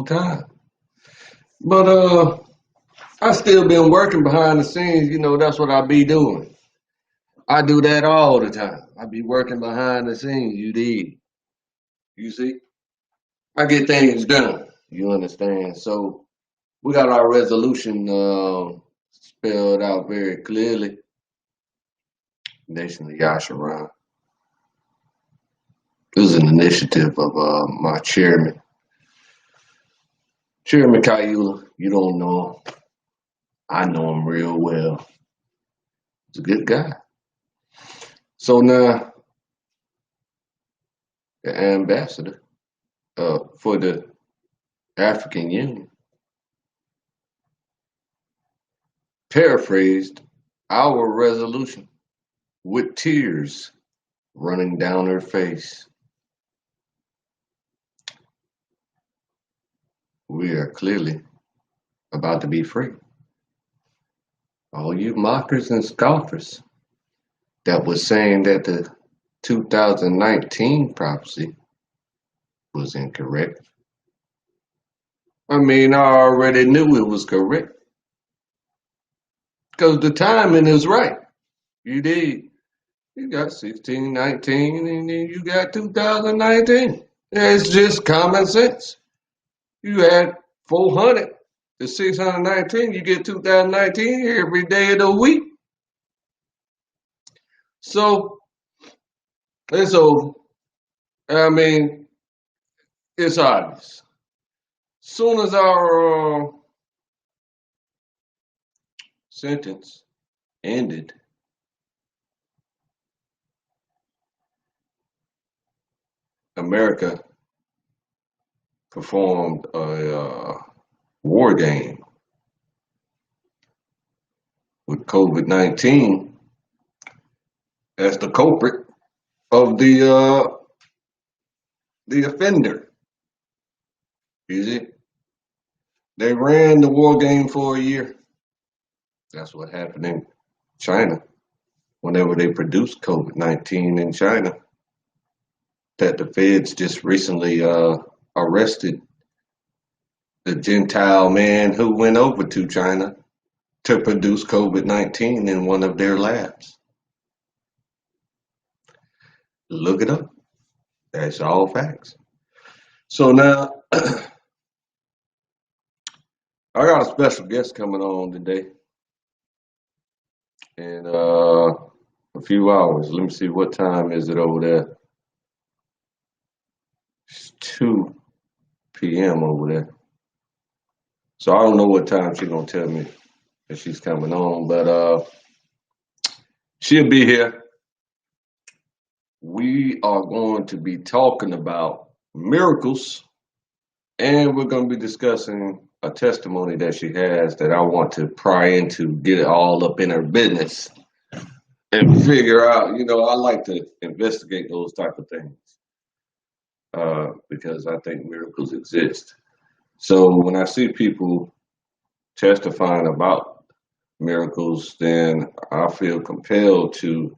whole time. But I still been working behind the scenes. That's what I be doing. I do that all the time. I be working behind the scenes. You did. You see, I get things done. You understand? So we got our resolution spelled out very clearly. Nation of Yasharan. It was an initiative of my chairman, Chairman Kayula. You don't know him. I know him real well. He's a good guy. So now, the ambassador for the African Union paraphrased our resolution with tears running down her face. We are clearly about to be free. All you mockers and scoffers that was saying that the 2019 prophecy was incorrect. I mean, I already knew it was correct because the timing is right. You did. You got 16, 19, and then you got 2019. It's just common sense. You add 400 to 619, you get 2019 every day of the week. So it's over. I mean, it's obvious. Soon as our sentence ended, America performed a war game with COVID-19 as the culprit of the offender. Easy. They ran the war game for a year. That's what happened in China whenever they produced COVID-19 in China. That the feds just recently arrested the Gentile man who went over to China to produce COVID-19 in one of their labs. Look it up. That's all facts. So now, I got a special guest coming on today in a few hours. Let me see, what time is it over there? It's 2 p.m. over there. So I don't know what time she's gonna tell me that she's coming on, but she'll be here. We are going to be talking about miracles, and we're going to be discussing a testimony that she has that I want to pry into, get it all up in her business, and figure out. I like to investigate those type of things because I think miracles exist. So when I see people testifying about miracles, then I feel compelled to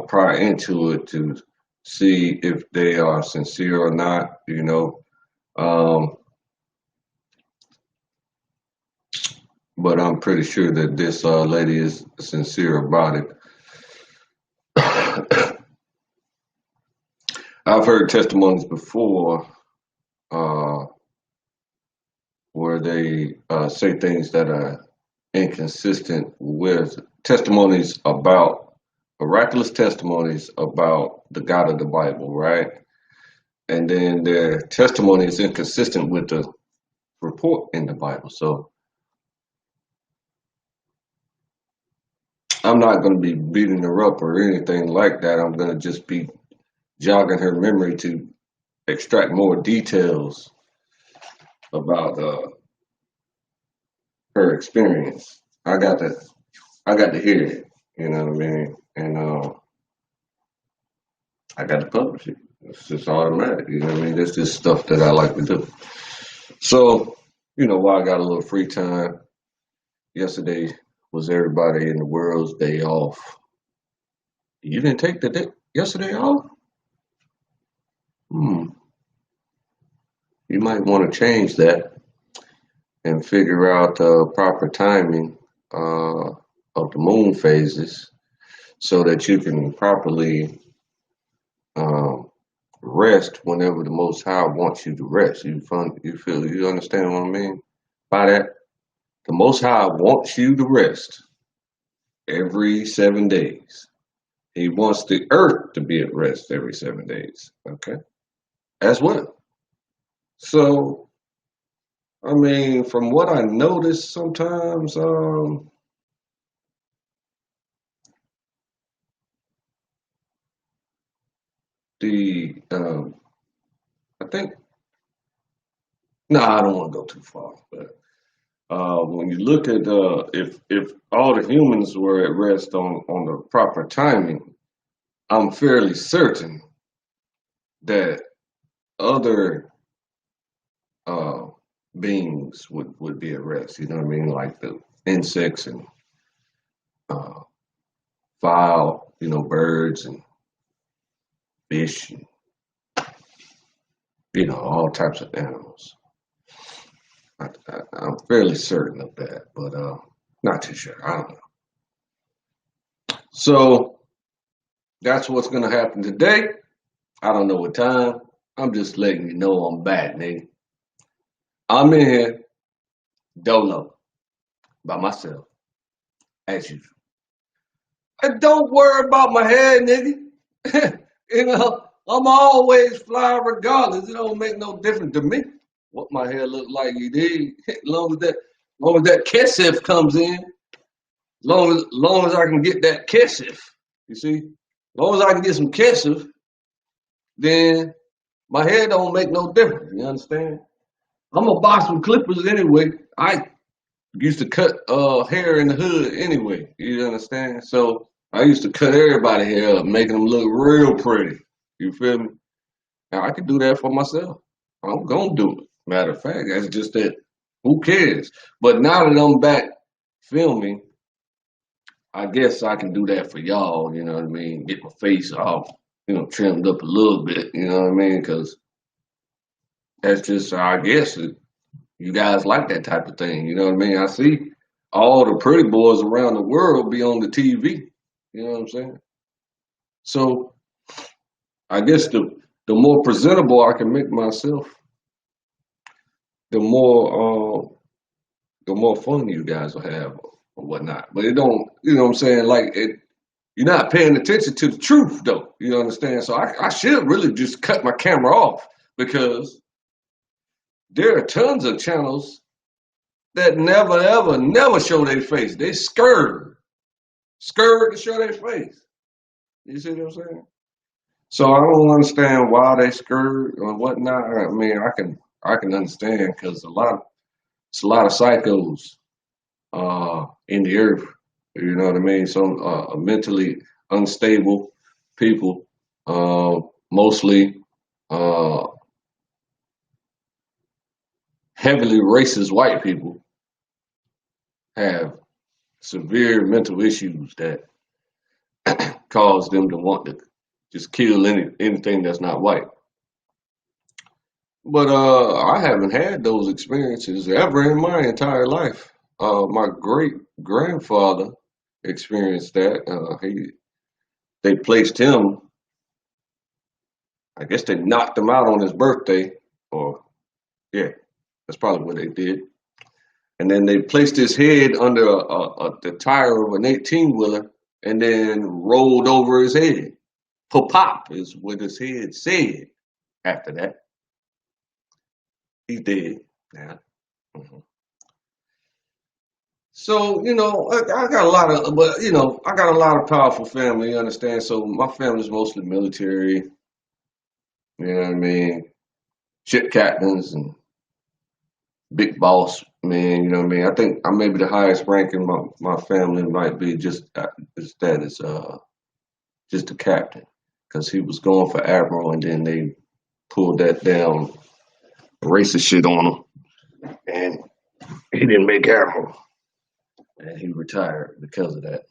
pry into it to see if they are sincere or not. But I'm pretty sure that this lady is sincere about it. I've heard testimonies before where they say things that are inconsistent with testimonies about miraculous testimonies about the God of the Bible, right? And then their testimony is inconsistent with the report in the Bible. So I'm not going to be beating her up or anything like that. I'm going to just be jogging her memory to extract more details about her experience. I got to hear it, you know what I mean? And I got to publish it. It's just automatic, you know what I mean? That's just stuff that I like to do. So, while I got a little free time, yesterday was everybody in the world's day off. You didn't take the day yesterday off? You you might want to change that and figure out the proper timing of the moon phases so that you can properly um, rest whenever the Most High wants you to rest. You understand what I mean by that? The Most High wants you to rest every 7 days. He wants the earth to be at rest every 7 days. Okay, as well. So, I mean, from what I notice, sometimes the I think no, I don't want to go too far, but when you look at if all the humans were at rest on the proper timing, I'm fairly certain that other uh, beings would be at rest. You know what I mean? Like the insects and uh, fowl, birds and fish, and, all types of animals. I'm fairly certain of that, but not too sure. I don't know. So that's what's going to happen today. I don't know what time. I'm just letting you know I'm back, nigga. I'm in here, dolo, by myself, as usual. And don't worry about my hair, nigga. I'm always fly regardless. It don't make no difference to me what my hair look like. You dig? As long as that kesef comes in, long as I can get that kesef, you see, as long as I can get some kesef, then my hair don't make no difference. You understand? I'm gonna buy some clippers anyway. I used to cut hair in the hood anyway. You understand? So I used to cut everybody hair up, making them look real pretty. You feel me? Now I can do that for myself. I'm gonna do it. Matter of fact, that's just that. Who cares? But now that I'm back filming, I guess I can do that for y'all. You know what I mean? Get my face all, trimmed up a little bit. You know what I mean? Because that's just, I guess, you guys like that type of thing. You know what I mean? I see all the pretty boys around the world be on the TV. You know what I'm saying? So I guess the more presentable I can make myself, the more fun you guys will have or whatnot. But it don't, you know what I'm saying? Like you're not paying attention to the truth though. You understand? So I should really just cut my camera off because there are tons of channels that never, ever, never show their face. They scared to show their face. You see what I'm saying? So I don't understand why they scared or whatnot. I mean, I can understand because it's a lot of psychos in the earth. You know what I mean? Some mentally unstable people, mostly uh, heavily racist white people, have severe mental issues that cause them to want to just kill anything that's not white. But I haven't had those experiences ever in my entire life. My great grandfather experienced that. They placed him. I guess they knocked him out on his birthday, or yeah, that's probably what they did. And then they placed his head under the tire of an 18-wheeler, and then rolled over his head. Pop is what his head said. After that, he's dead now. Mhm. So I got a lot of, but I got a lot of powerful family. You understand? So my family's mostly military. You know what I mean? Ship captains and big boss man. You know what I mean? I think I may be the highest rank in my family. Might be just his status, just a captain, because he was going for admiral, and then they pulled that down, racist shit on him, and he didn't make admiral, and he retired because of that.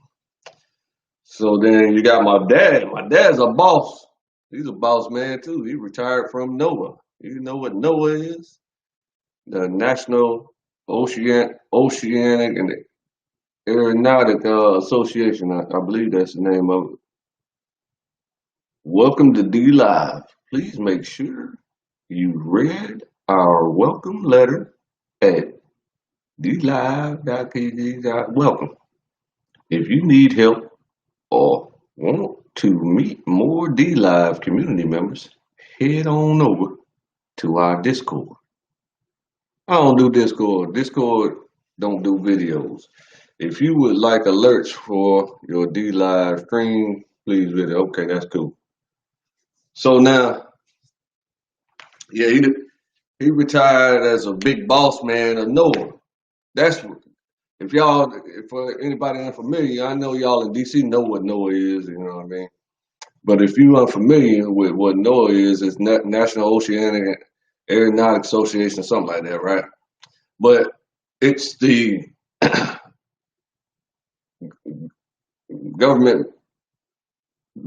So then you got my dad. My dad's a boss. He's a boss man too. He retired from NOAA. You know what NOAA is? The National Oceanic and Aeronautic Association. I believe that's the name of it. Welcome to D Live. Please make sure you read our welcome letter at dlive.pg.welcome. If you need help or want to meet more D Live community members, head on over to our Discord. I don't do Discord. Discord don't do videos. If you would like alerts for your D Live stream, please visit. Okay, that's cool. So now, yeah, he retired as a big boss man of NOAA. That's if y'all, for anybody unfamiliar, I know y'all in DC know what NOAA is. You know what I mean. But if you are familiar with what NOAA is, it's National Oceanic Aeronautic Association, something like that, right? But it's the government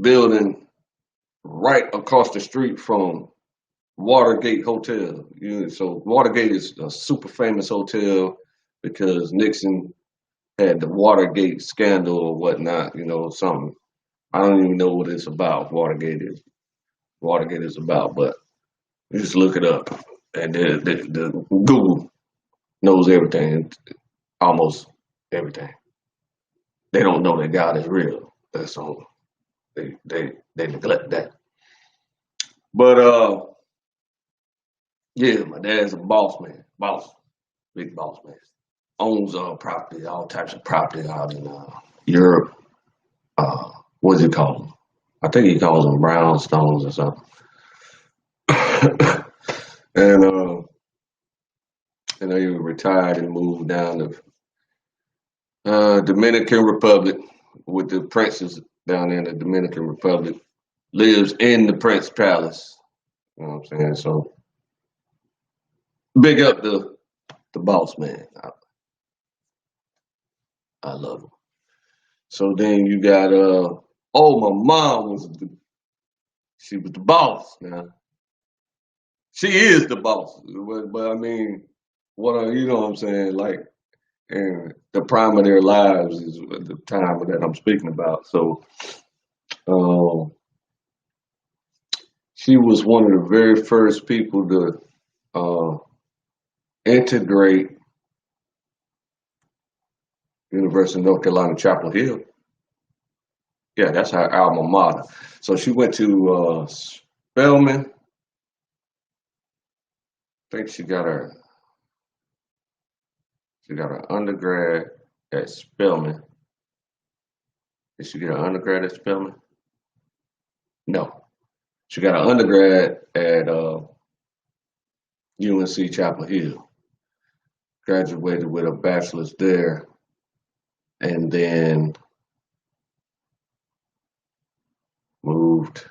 building right across the street from Watergate Hotel. So Watergate is a super famous hotel because Nixon had the Watergate scandal or whatnot, something. I don't even know what it's about. Watergate is about, but you just look it up, and the Google knows everything, almost everything. They don't know that God is real. That's all. They neglect that. But yeah, my dad's a boss man, big boss man. Owns property, all types of property out in Europe. What does he call them? I think he calls them brownstones or something. and he retired and moved down to Dominican Republic with the princes down in the Dominican Republic. Lives in the Prince Palace. You know what I'm saying? So big up the boss man. I love him. So then you got my mom she was the boss now. She is the boss. But I mean, you know what I'm saying? Like, and the prime of their lives is the time that I'm speaking about. So she was one of the very first people to integrate University of North Carolina, Chapel Hill. Yeah, that's her alma mater. So she went to Spelman. I think she got her undergrad at Spelman. Did she get her undergrad at Spelman? No. She got her undergrad at UNC Chapel Hill. Graduated with a bachelor's there. And then moved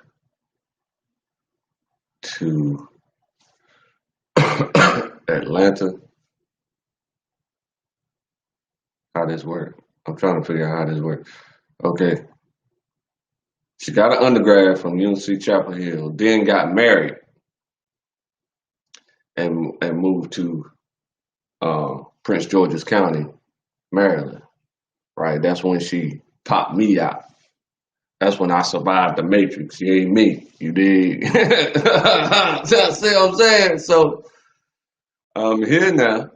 to Atlanta. How this work? I'm trying to figure out how this works. Okay. She got an undergrad from UNC Chapel Hill, then got married and moved to Prince George's County, Maryland. Right? That's when she popped me out. That's when I survived the Matrix. You ain't me. You did. See what I'm saying? So I'm here now.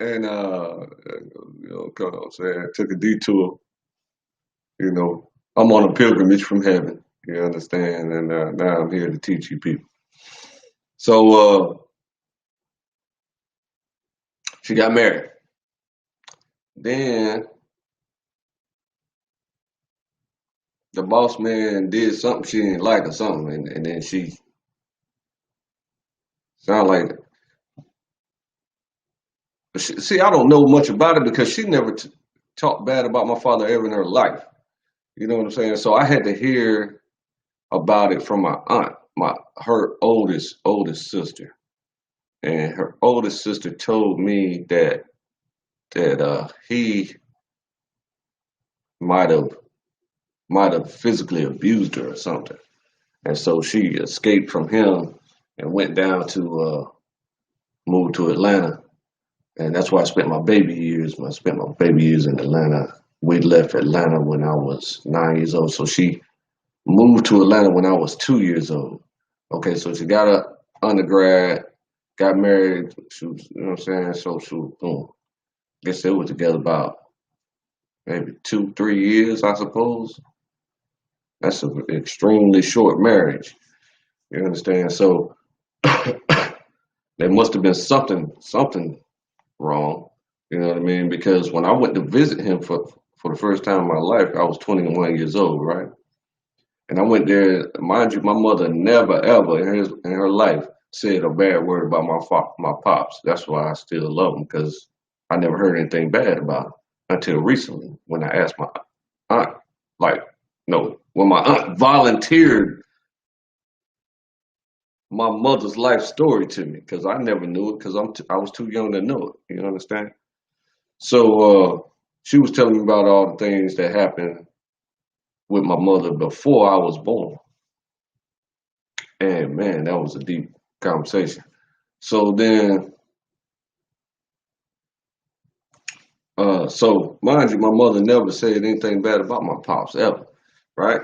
And come on, saying, took a detour. I'm on a pilgrimage from heaven. You understand? And now I'm here to teach you people. So she got married. Then the boss man did something she didn't like or something, and then she sounded like. See, I don't know much about it because she never talked bad about my father ever in her life. You know what I'm saying? So I had to hear about it from my aunt, her oldest sister, and her oldest sister told me that he might have physically abused her or something, and so she escaped from him and went down to move to Atlanta. And that's where I spent my baby years. I spent my baby years in Atlanta. We left Atlanta when I was 9 years old. So she moved to Atlanta when I was 2 years old. Okay, so she got a undergrad, got married. She was, you know what I'm saying? So she was, boom. Guess they were together about maybe 2, 3 years, I suppose. That's an extremely short marriage. You understand? So there must have been something wrong. You know what I mean? Because when I went to visit him for the first time in my life, I was 21 years old, right? And I went there. Mind you, my mother never ever in her life said a bad word about my pops. That's why I still love him because I never heard anything bad about him until recently when I asked my aunt, like, no, when my aunt volunteered my mother's life story to me because I never knew it because I was too young to know it. You understand? So she was telling me about all the things that happened with my mother before I was born. And man, that was a deep conversation. So then, so mind you, my mother never said anything bad about my pops ever, right?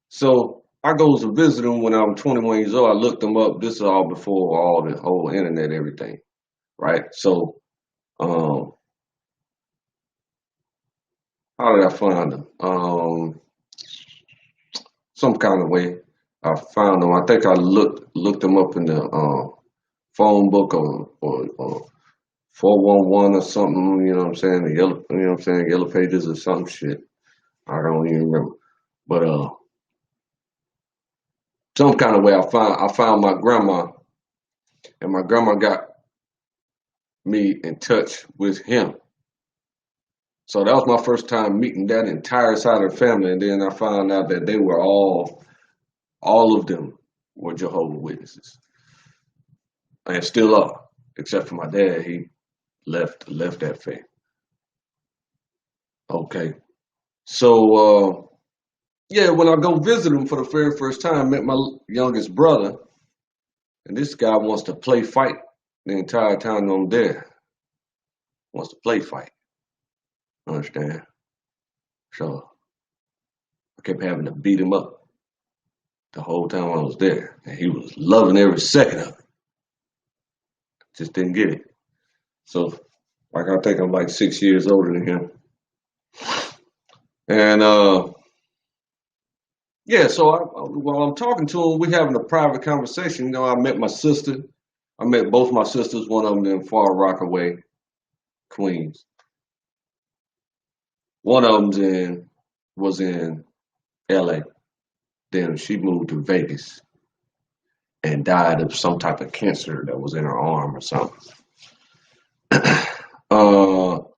So I goes to visit him when I'm 21 years old. I looked him up. This is all before all the whole internet, everything, right? So, um, how did I find him? Some kind of way. I found him. I think I looked him up in the phone book or 411 or something, you know what I'm saying? The yellow, you know what I'm saying? Yellow pages or some shit. I don't even remember. But some kind of way I found my grandma and my grandma got me in touch with him. So that was my first time meeting that entire side of the family, and then I found out that they were all of them were Jehovah's Witnesses. And still are, except for my dad. He left that faith. Okay. So yeah, when I go visit him for the very first time, I met my youngest brother, and this guy wants to play fight the entire time I'm there. Wants to play fight. Understand? So I kept having to beat him up the whole time I was there, and he was loving every second of it. Just didn't get it. So, like I think I'm like 6 years older than him, and yeah. So while I'm talking to him, we having a private conversation. You know, I met my sister. I met both my sisters. One of them in Far Rockaway, Queens. One of them's was in L.A. Then she moved to Vegas and died of some type of cancer that was in her arm or something.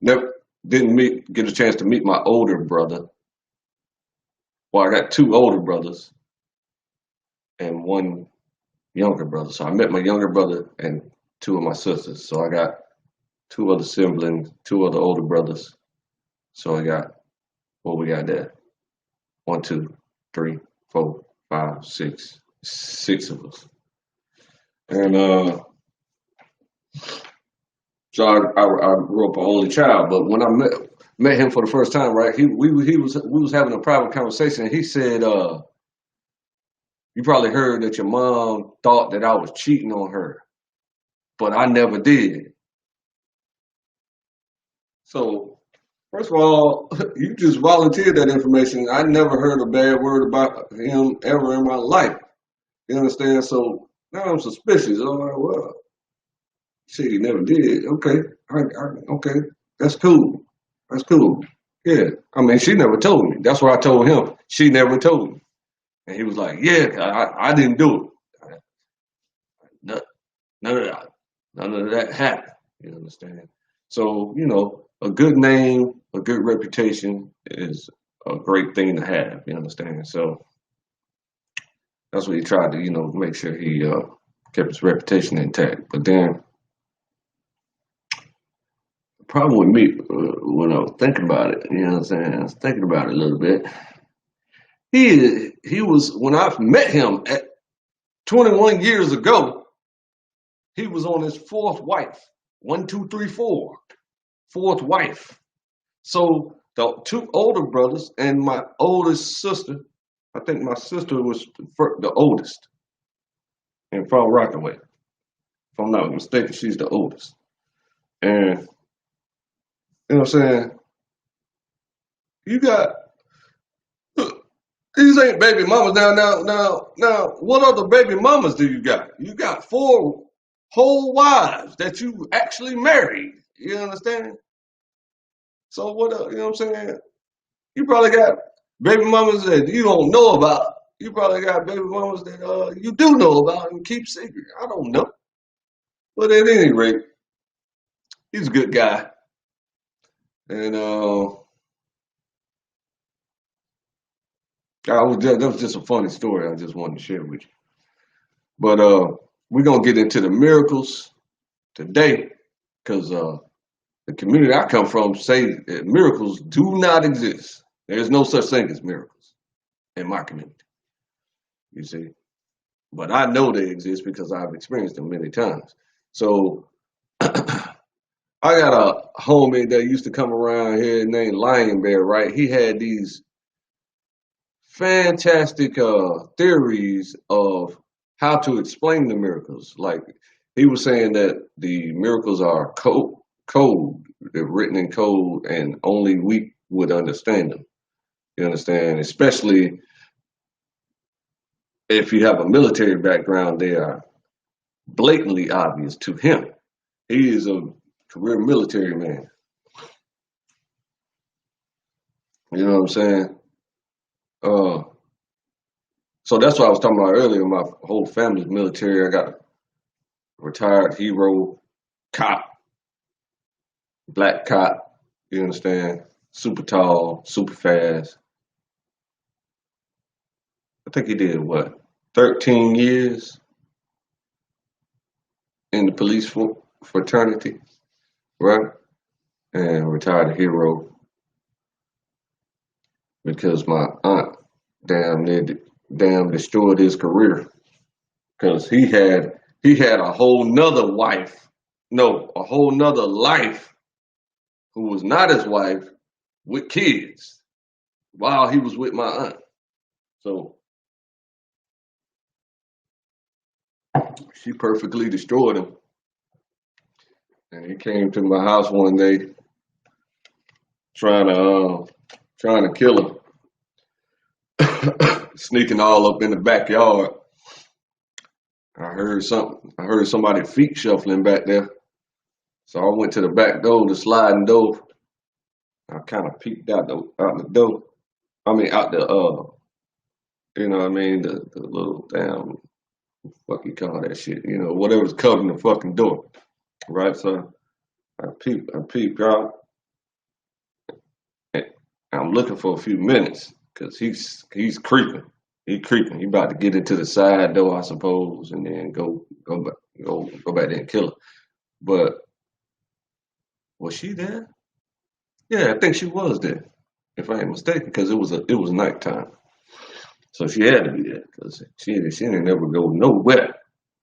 Never didn't get a chance to meet my older brother. Well, I got two older brothers and one younger brother. So I met my younger brother and two of my sisters. So I got two other siblings, two other older brothers. So I got what we got there. 1, 2, 3, 4, 5, 6, 6 of us. And so I grew up an only child. But when I met him for the first time, right? We was having a private conversation. And he said, "You probably heard that your mom thought that I was cheating on her, but I never did." So first of all, you just volunteered that information. I never heard a bad word about him ever in my life. You understand? So now I'm suspicious. I'm like, well, shit, he never did. Okay, okay, that's cool. That's cool. Yeah, I mean, she never told me. That's what I told him. She never told me, and he was like, "Yeah, I didn't do it. None, none of that, none of that happened." You understand? So you know, a good name, a good reputation is a great thing to have. You understand? So that's what he tried to, you know, make sure he kept his reputation intact. But then the problem with me, when I was thinking about it, you know what I'm saying? I was thinking about it a little bit. He was when I met him at 21 years ago. He was on his fourth wife. 1, 2, 3, 4. Fourth wife. So the two older brothers and my oldest sister, I think my sister was the oldest in Fall Rockaway. If I'm not mistaken, she's the oldest. And you know what I'm saying? You got these ain't baby mamas. Now, what other baby mamas do you got? You got 4 whole wives that you actually married. You understand? So what? You know what I'm saying? You probably got baby mamas that you don't know about. You probably got baby mamas that you do know about and keep secret. I don't know. But at any rate, he's a good guy. And that was just a funny story I just wanted to share with you. But we're gonna get into the miracles today, because the community I come from say that miracles do not exist. There's no such thing as miracles in my community. You see, but I know they exist because I've experienced them many times. So I got a homie that used to come around here named Lion Bear, right? He had these fantastic theories of how to explain the miracles. Like he was saying that the miracles are code, they're written in code, and only we would understand them. You understand? Especially if you have a military background, they are blatantly obvious to him. He is a career military man. You know what I'm saying? So that's what I was talking about earlier. My whole family's military. I got a retired hero cop, black cop. You understand? Super tall, super fast. I think he did what, 13 years in the police fraternity, right? And retired hero because my aunt damn destroyed his career because he had a whole nother wife, no, a whole nother life who was not his wife with kids while he was with my aunt. So she perfectly destroyed him. And he came to my house one day trying to kill him, sneaking all up in the backyard. I heard somebody feet shuffling back there. So I went to the back door, the sliding door. I kind of peeked out the door. I mean, out the you know what I mean, the little damn, fuck you call that shit, you know, whatever's covering the fucking door, right? So I peeped out. And I'm looking for a few minutes because he's creeping. He's creeping. He about to get into the side door, I suppose, and then go back there and kill her. But was she there? Yeah, I think she was there, if I ain't mistaken, because it was nighttime. So she had to be there because she didn't ever go nowhere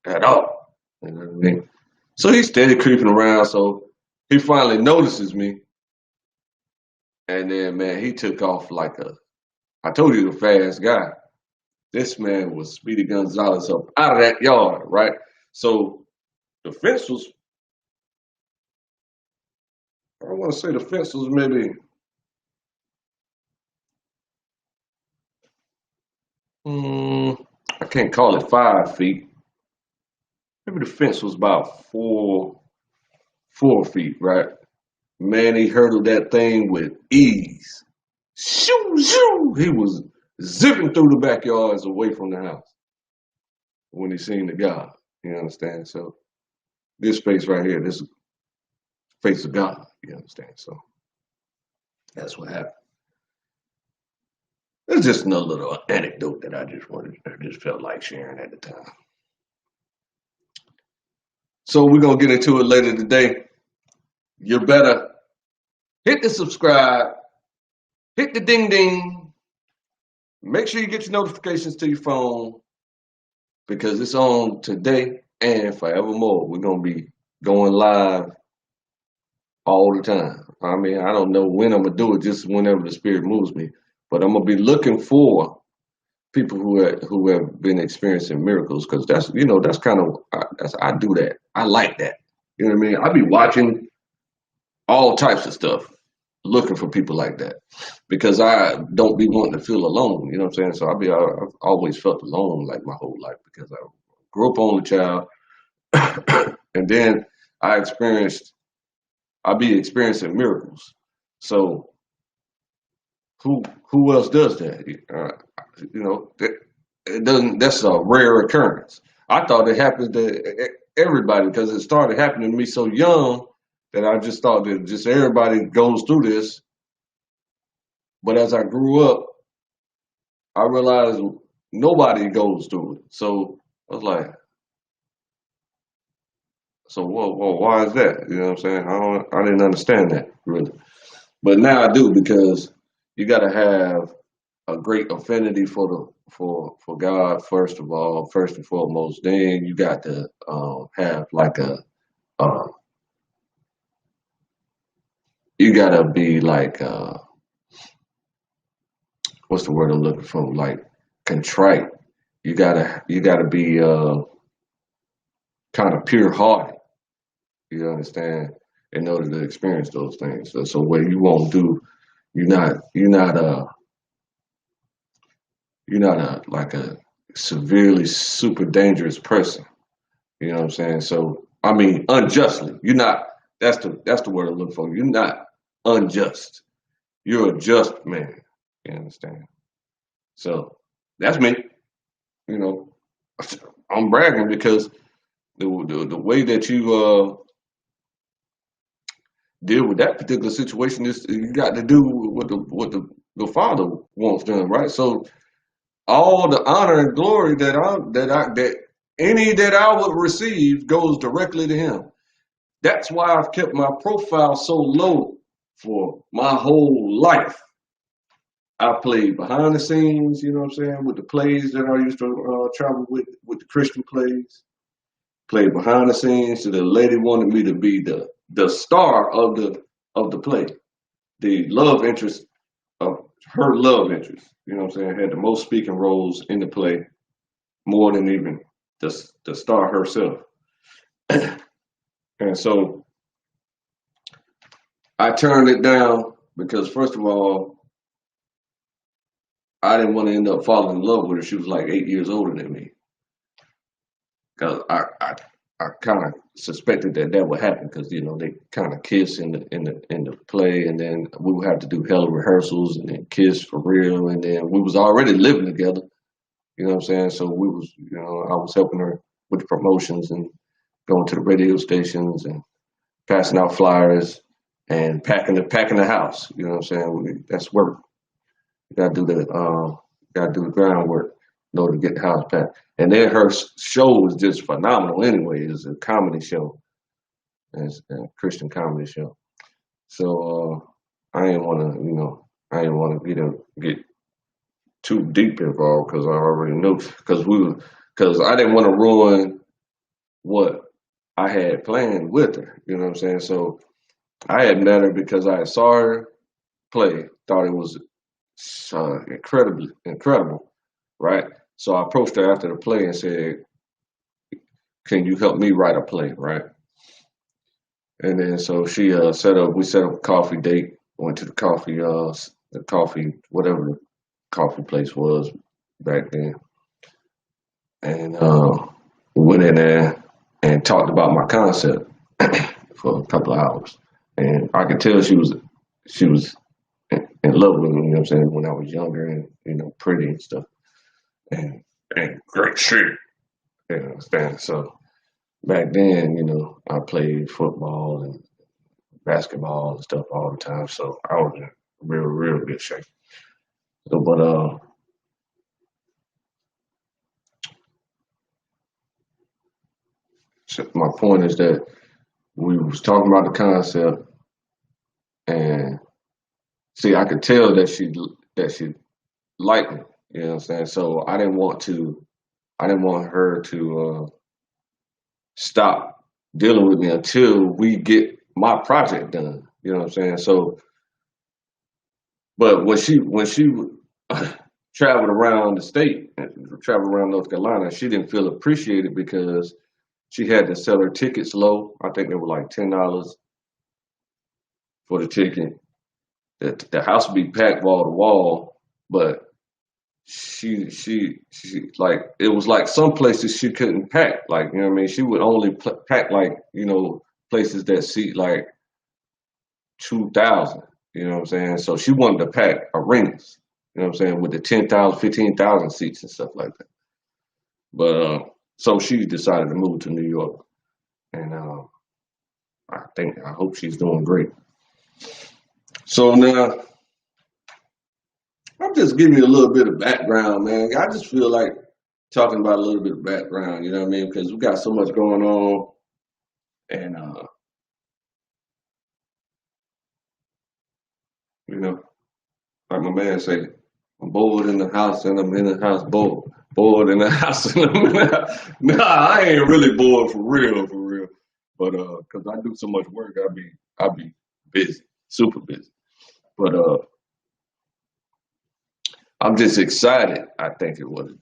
at all. You know what I mean? So he's steady creeping around. So he finally notices me, and then man, he took off like I told you, the fast guy. This man was Speedy Gonzalez up out of that yard, right? So the fence was, I want to say the fence was maybe, I can't call it 5 feet. Maybe the fence was about 4 feet, right? Man, he hurdled that thing with ease. Shoo, shoo. He was zipping through the backyards away from the house when he seen the God. You understand? So this face right here, this face of God. You understand? So that's what happened. It's just another little anecdote that I just felt like sharing at the time. So we're gonna get into it later today. You better hit the subscribe, hit the ding ding. Make sure you get your notifications to your phone because it's on today and forevermore. We're gonna be going live all the time. I mean, I don't know when I'm gonna do it, just whenever the spirit moves me. But I'm gonna be looking for people who have been experiencing miracles, because that's kind of I do that. I like that. You know what I mean? I be watching all types of stuff, looking for people like that, because I don't be wanting to feel alone. You know what I'm saying? So I've always felt alone like my whole life, because I grew up only child, and then I experienced I be experiencing miracles. So who else does that? It doesn't. That's a rare occurrence. I thought it happened to everybody, because it started happening to me so young that I just thought that just everybody goes through this. But as I grew up, I realized nobody goes through it. So I was like, so why is that? You know what I'm saying? I didn't understand that really, but now I do, because you got to have a great affinity for God first of all, first and foremost. Then you got to have like uh, you got to be like what's the word I'm looking for? Like contrite. You gotta be kind of pure hearted. You understand? In order to experience those things. So what you won't do, you're not like a severely super dangerous person. You know what I'm saying? So I mean unjustly. You're not that's the word I'm looking for. You're not unjust. You're a just man. You understand? So that's me. You know, I'm bragging because the way that you deal with that particular situation is you got to do what the Father wants done, right? So all the honor and glory that any that I would receive goes directly to Him. That's why I've kept my profile so low for my whole life. I played behind the scenes, you know what I'm saying, with the plays that I used to travel with the Christian plays. Played behind the scenes. So the lady wanted me to be the star of the play, the love interest of her love interest. You know what I'm saying? Had the most speaking roles in the play, more than even the star herself. And so I turned it down because first of all, I didn't want to end up falling in love with her. She was like 8 years older than me. Cause I kind of suspected that would happen, because they kind of kiss in the play, and then we would have to do hell rehearsals and then kiss for real, and then we was already living together. You know what I'm saying? So we was I was helping her with the promotions and going to the radio stations and passing out flyers and packing the house. You know what I'm saying? That's work. You gotta do the groundwork in order to get the house packed. And then her show was just phenomenal anyway. It's a comedy show. It's a Christian comedy show. So I didn't want to get too deep involved, because I already knew, because I didn't want to ruin what I had planned with her. You know what I'm saying? So I had met her because I saw her play, thought it was incredible, right? So I approached her after the play and said, "Can you help me write a play?" Right? And then so we set up a coffee date. Went to the coffee, whatever the coffee place was back then, and we went in there and talked about my concept for a couple of hours. And I could tell she was in love with me. You know what I'm saying? When I was younger and pretty and stuff, and great shape. You understand? So back then, I played football and basketball and stuff all the time. So I was in real good shape. So, but so my point is that we was talking about the concept, and see, I could tell that she liked me. You know what I'm saying? So I didn't want her to stop dealing with me until we get my project done. You know what I'm saying? So, but when she traveled around the state, traveled around North Carolina, she didn't feel appreciated because she had to sell her tickets low. I think they were like $10 for the ticket. The house would be packed wall to wall, but she like it was like some places she couldn't pack. Like, you know what I mean? She would only pack like, places that seat like 2,000. You know what I'm saying? So she wanted to pack arenas. You know what I'm saying, with the 10,000, 15,000 seats and stuff like that. But so she decided to move to New York, and I hope she's doing great. So now I'm just giving you a little bit of background, man. I just feel like talking about a little bit of background. You know what I mean? Because we got so much going on, and you know, like my man say, I'm bored in the house and I'm in the house bored. Bored in the house and I'm in the house. Nah, I ain't really bored for real, for real. But cause I do so much work, I'll be busy, super busy. But I'm just excited. I think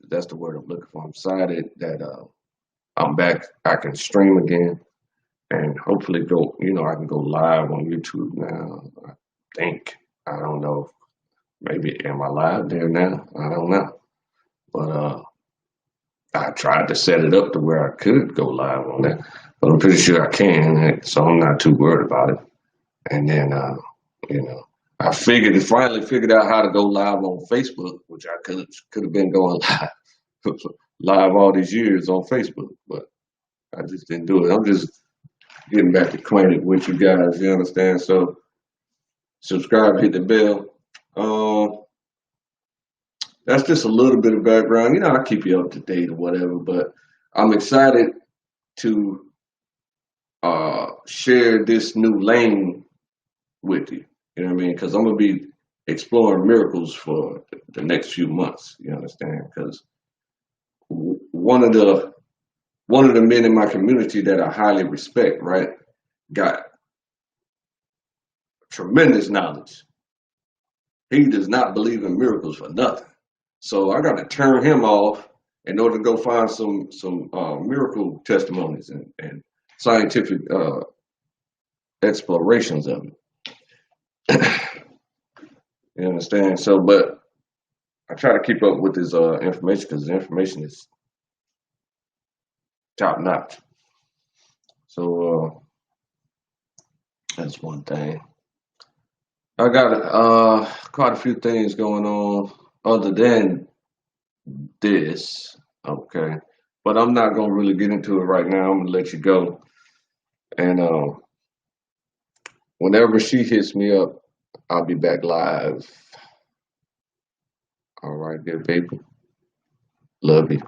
that's the word I'm looking for. I'm excited that I'm back. I can stream again and hopefully I can go live on YouTube now. I think. I don't know. Maybe am I live there now? I don't know. But I tried to set it up to where I could go live on that, but I'm pretty sure I can, so I'm not too worried about it. And then, you know, I finally figured out how to go live on Facebook, which I could have been going live all these years on Facebook, but I just didn't do it. I'm just getting back acquainted with you guys. You understand? So subscribe, hit the bell. Um, that's just a little bit of background. I keep you up to date or whatever, but I'm excited to share this new lane with you. You know what I mean? Because I'm gonna be exploring miracles for the next few months. You understand? Because one of the men in my community that I highly respect, right, got tremendous knowledge. He does not believe in miracles for nothing. So I got to turn him off in order to go find some miracle testimonies and scientific explorations of it. You understand? So, but I try to keep up with his information because the information is top notch. So that's one thing. I got quite a few things going on other than this. Okay, but I'm not gonna really get into it right now. I'm gonna let you go, and whenever she hits me up, I'll be back live. All right, good people. Love you.